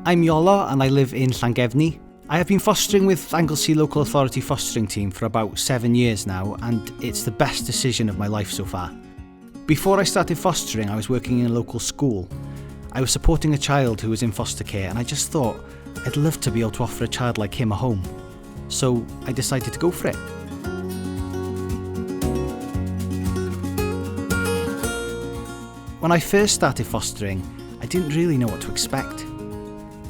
I'm Iolo and I live in Llangefni. I have been fostering with Anglesey Local Authority fostering team for about 7 years now, and it's the best decision of my life so far. Before I started fostering, I was working in a local school. I was supporting a child who was in foster care, and I just thought I'd love to be able to offer a child like him a home. So I decided to go for it. When I first started fostering, I didn't really know what to expect.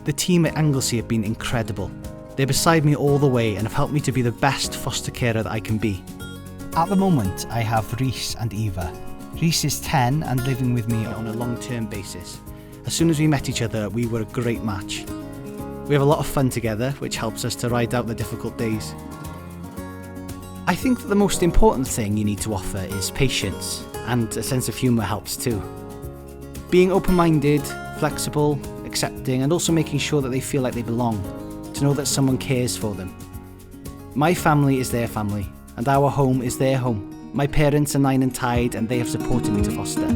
The team at Anglesey have been incredible. They're beside me all the way and have helped me to be the best foster carer that I can be. At the moment, I have Rhys and Eva. Rhys is 10 and living with me on a long-term basis. As soon as we met each other, we were a great match. We have a lot of fun together, which helps us to ride out the difficult days. I think that the most important thing you need to offer is patience, and a sense of humour helps too. Being open-minded, flexible, accepting, and also making sure that they feel like they belong, to know that someone cares for them. My family is their family, and our home is their home. My parents are 9 and tied, and they have supported me to foster.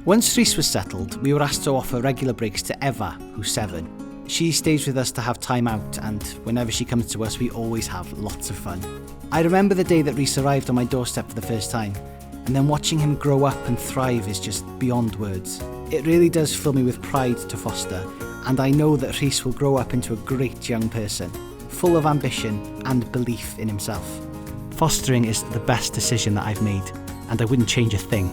Once Rhys was settled, we were asked to offer regular breaks to Eva, who's 7. She stays with us to have time out, and whenever she comes to us, we always have lots of fun. I remember the day that Rhys arrived on my doorstep for the first time, and then watching him grow up and thrive is just beyond words. It really does fill me with pride to foster, and I know that Rhys will grow up into a great young person, full of ambition and belief in himself. Fostering is the best decision that I've made, and I wouldn't change a thing.